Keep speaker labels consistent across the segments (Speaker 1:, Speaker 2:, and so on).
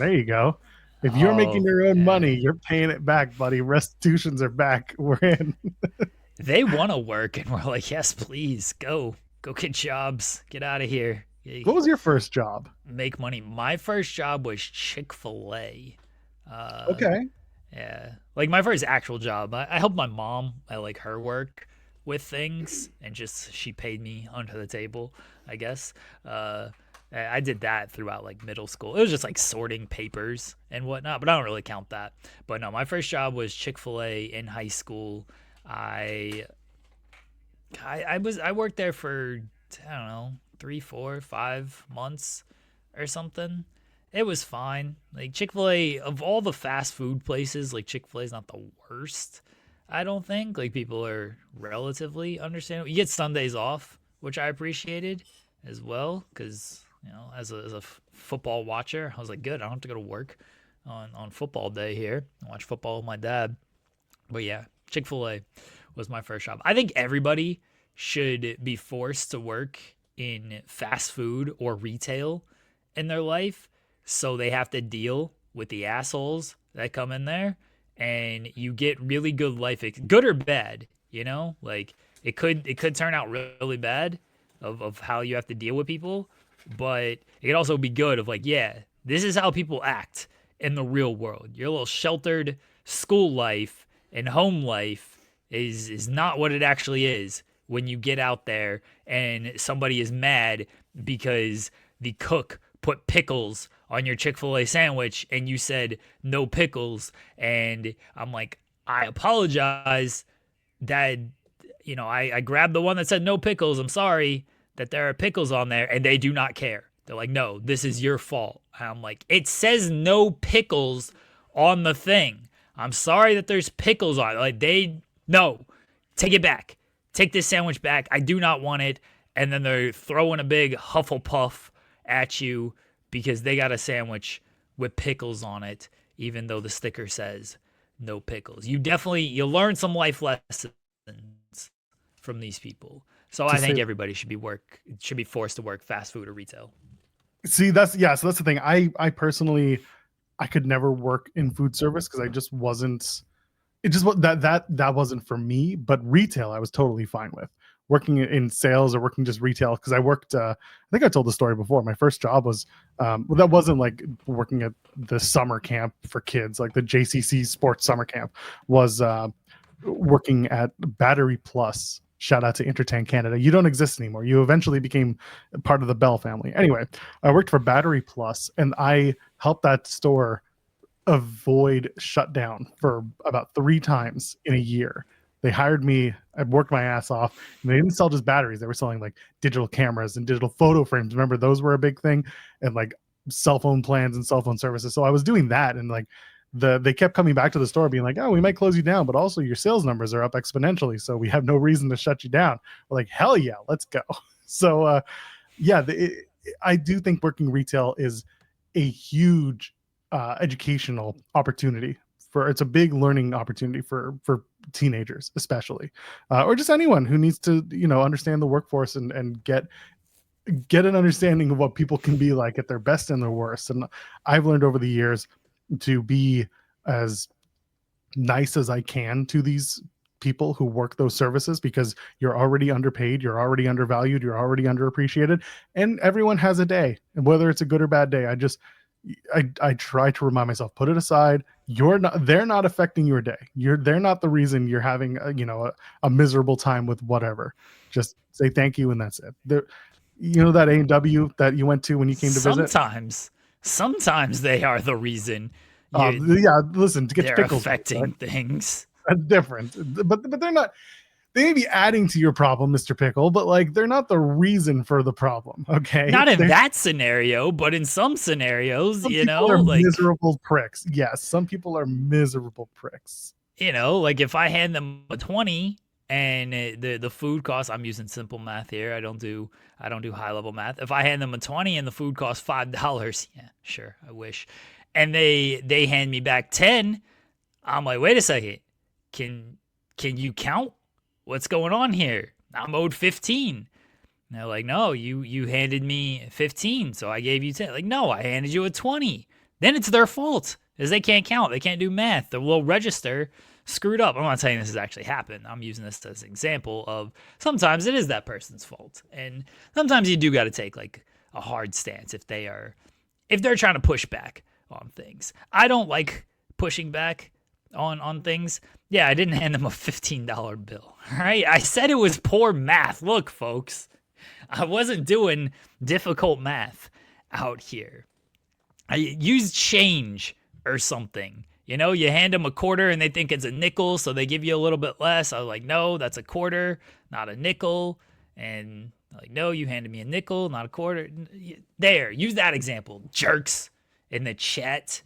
Speaker 1: There you go. If you're making
Speaker 2: Oh,
Speaker 1: your own money,
Speaker 2: yeah.
Speaker 1: you're paying it back, buddy. Restitutions are back. We're in.
Speaker 2: They want to work, and we're like, yes, please, go get jobs, get out of here.
Speaker 1: What was your first job?
Speaker 2: Make money. My first job was Chick-fil-A. Uh,
Speaker 1: Okay.
Speaker 2: yeah, like my first actual job. I helped my mom at like her work with things, and just she paid me under the table, I guess. Uh, I did that throughout like middle school. It was just like sorting papers and whatnot, but I don't really count that. But no, my first job was Chick-fil-A in high school. I I worked there for I don't know 3, 4, 5 months or something. It was fine. Like Chick-fil-A, of all the fast food places, like Chick-fil-A is not the worst. I don't think. Like people are relatively understandable. You get Sundays off, which I appreciated as well, because as a football watcher, I was like, good. I don't have to go to work on football day here and watch football with my dad. But yeah, Chick-fil-A was my first job. I think everybody should be forced to work in fast food or retail in their life, so they have to deal with the assholes that come in there, and you get really good life, good or bad, like it could turn out really bad of how you have to deal with people, but it could also be good of like, yeah, this is how people act in the real world. Your little sheltered school life and home life is not what it actually is when you get out there and somebody is mad because the cook put pickles on your Chick-fil-A sandwich and you said no pickles, and I'm like, I apologize that I grabbed the one that said no pickles. I'm sorry that there are pickles on there, and they do not care. They're like, no, this is your fault. And I'm like, it says no pickles on the thing. I'm sorry that there's pickles on it. Like, no, take it back. Take this sandwich back. I do not want it. And then they're throwing a big Hufflepuff at you because they got a sandwich with pickles on it, even though the sticker says no pickles. You learn some life lessons from these people. So
Speaker 1: To
Speaker 2: I
Speaker 1: say,
Speaker 2: think everybody should be forced to work fast food or retail.
Speaker 1: see, that's yeah. So that's the thing. I personally, I could never work in food service because I just wasn't. It just that wasn't for me. But retail, I was totally fine with working in sales or working just retail because I worked. I think I told the story before. My first job was well, that wasn't like working at the summer camp for kids, like the JCC sports summer camp. Was working at Battery Plus. Shout out to Intertank Canada. You don't exist anymore. You eventually became part of the Bell family. Anyway, I worked for Battery Plus, and I helped that store avoid shutdown for about 3 times in a year. They hired me. I worked my ass off. And they didn't sell just batteries. They were selling like digital cameras and digital photo frames. Remember, those were a big thing, and like cell phone plans and cell phone services. So I was doing that, and like they kept coming back to the store being like, oh, we might close you down, but also your sales numbers are up exponentially, so we have no reason to shut you down. We're like, hell yeah, let's go. So yeah, I do think working retail is a huge educational opportunity. For it's a big learning opportunity for teenagers, especially, or just anyone who needs to understand the workforce and get an understanding of what people can be like at their best and their worst. And I've learned over the years to be as nice as I can to these people who work those services, because you're already underpaid, you're already undervalued, you're already underappreciated, and everyone has a day, and whether it's a good or bad day, I try to remind myself, put it aside. They're not affecting your day. They're not the reason you're having a miserable time with whatever. Just say thank you, and that's it. That A&W that you went to when you came to visit.
Speaker 2: Sometimes they are the reason you
Speaker 1: Yeah, listen, to get your
Speaker 2: they're
Speaker 1: pickles right,
Speaker 2: affecting things.
Speaker 1: that's different. But they're not. They may be adding to your problem, Mr. Pickle, but like they're not the reason for the problem. Okay,
Speaker 2: Not in that scenario, but in some scenarios,
Speaker 1: some people are
Speaker 2: like
Speaker 1: miserable pricks. Yes, some people are miserable pricks.
Speaker 2: like if I hand them a 20 and the food costs, I'm using simple math here. I don't do high level math. If I hand them a 20 and the food costs $5, yeah, sure, I wish. And they hand me back 10, I'm like, "Wait a second. Can you count? What's going on here? I'm owed 15." And they're like, "No, you handed me 15, so I gave you 10." Like, "No, I handed you a 20. then it's their fault, is they can't count, they can't do math, the little register screwed up. I'm not saying this has actually happened. I'm using this as an example of sometimes it is that person's fault, and sometimes you do got to take like a hard stance if they're trying to push back on things. I don't like pushing back on things. Yeah, I didn't hand them a $15 bill. All right, I said it was poor math. Look, folks, I wasn't doing difficult math out here. I used change or something. You know, you hand them a quarter and they think it's a nickel, so they give you a little bit less. I was like, no, that's a quarter, not a nickel. And like, no, you handed me a nickel, not a quarter. There, use that example, jerks, in the chat.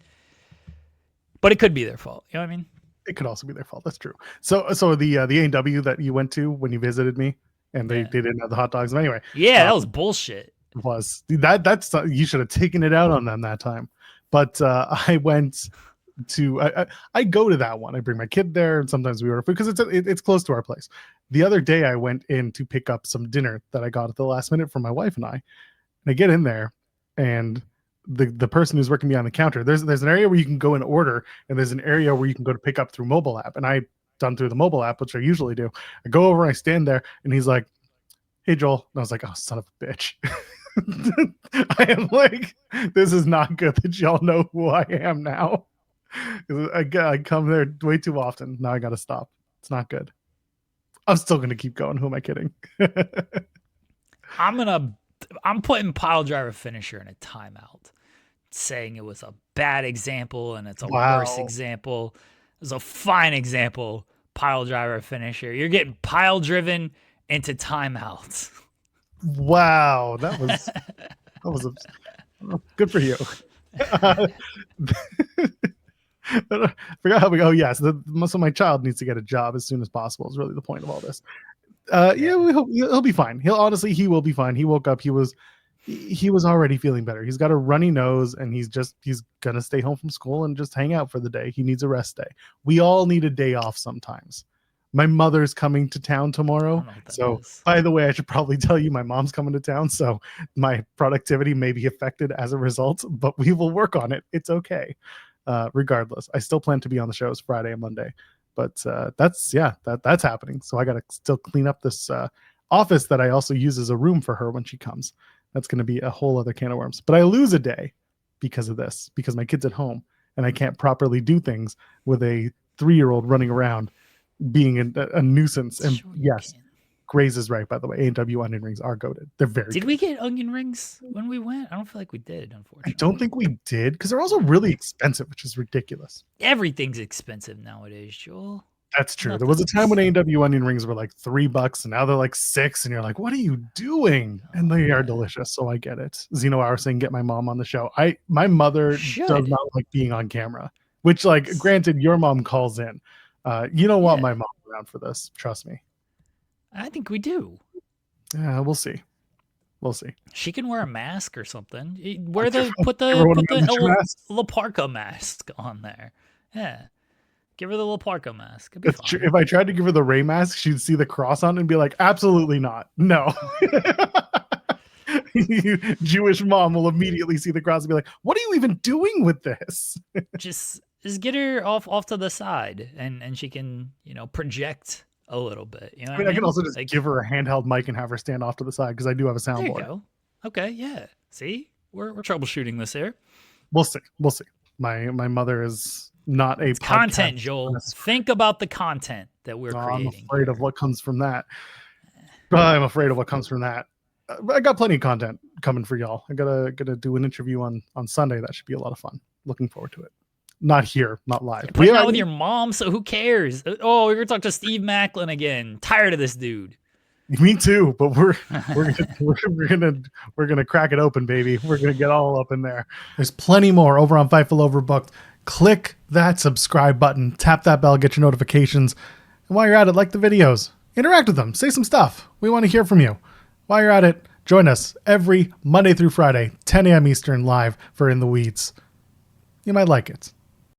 Speaker 2: But it could be their fault. You know what I mean?
Speaker 1: It could also be their fault. That's true. So the A&W that you went to when you visited me, and they didn't have the hot dogs. But anyway,
Speaker 2: yeah, that was bullshit.
Speaker 1: That's you should have taken it out on them that time. But I went to I go to that one. I bring my kid there, and sometimes we order food because it's close to our place. The other day, I went in to pick up some dinner that I got at the last minute for my wife and I. And I get in there, and the person who's working behind the counter, there's an area where you can go and order, and there's an area where you can go to pick up through mobile app. And I done through the mobile app, which I usually do. I go over and I stand there, and he's like, "Hey, Joel." And I was like, "Oh, son of a bitch." I am like, this is not good that y'all know who I am now. I come there way too often. Now I got to stop. It's not good. I'm still going to keep going. Who am I kidding?
Speaker 2: I'm putting pile driver finisher in a timeout, saying it was a bad example and it's a worse example. It was a fine example. Pile driver finisher. You're getting pile driven into timeouts.
Speaker 1: Wow, that was good for you. I forgot how we go. Yes, so my child needs to get a job as soon as possible is really the point of all this. Yeah, we hope he'll be fine. He will be fine. He woke up. He was already feeling better. He's got a runny nose, and he's gonna stay home from school and just hang out for the day. He needs a rest day. We all need a day off sometimes. My mother's coming to town tomorrow. So, by the way, I should probably tell you my mom's coming to town. So my productivity may be affected as a result, but we will work on it. It's okay. Regardless, I still plan to be on the shows Friday and Monday, but that's happening. So I got to still clean up this office that I also use as a room for her when she comes. That's going to be a whole other can of worms. But I lose a day because of this, because my kid's at home and I can't properly do things with a 3-year-old running around being a nuisance. And yes, Graze is right, by the way. A&W onion rings are goated. They're very
Speaker 2: Did we get onion rings when we went? I don't feel like we did, unfortunately.
Speaker 1: I don't think we did, because they're also really expensive, which is ridiculous.
Speaker 2: Everything's expensive nowadays, Joel.
Speaker 1: That's true. There was a time when A&W onion rings were like $3, and now they're like $6, and you're like, what are you doing? And they are delicious, so I get it. Zeno Hour saying, get my mom on the show. My mother does not like being on camera, which, like, granted, your mom calls in. You don't want my mom around for this. Trust me.
Speaker 2: I think we do.
Speaker 1: Yeah, we'll see. We'll see.
Speaker 2: She can wear a mask or something. Put the La Parka mask on there. Yeah. Give her the La Parka mask.
Speaker 1: That's true. If I tried to give her the Ray mask, she'd see the cross on it and be like, absolutely not. No. Jewish mom will immediately see the cross and be like, what are you even doing with this?
Speaker 2: Just get her off to the side and she can, project a little bit. You know,
Speaker 1: I can also just give her a handheld mic and have her stand off to the side because I do have a soundboard.
Speaker 2: There you go. Okay, yeah. See, we're troubleshooting this here.
Speaker 1: We'll see. My mother is not a
Speaker 2: content, Joel. Think about the content that we're creating.
Speaker 1: I'm afraid of what comes from that. I got plenty of content coming for y'all. I gotta do an interview on Sunday. That should be a lot of fun. Looking forward to it. Not here, not live.
Speaker 2: You're putting out with your mom, so who cares? Oh, we're gonna talk to Steve Macklin again. Tired of this dude.
Speaker 1: Me too, but we're gonna crack it open, baby. We're gonna get all up in there. There's plenty more over on Fightful Overbooked. Click that subscribe button, tap that bell, get your notifications. And while you're at it, like the videos, interact with them, say some stuff. We want to hear from you. While you're at it, join us every Monday through Friday, 10 a.m. Eastern, live for In the Weeds. You might like it.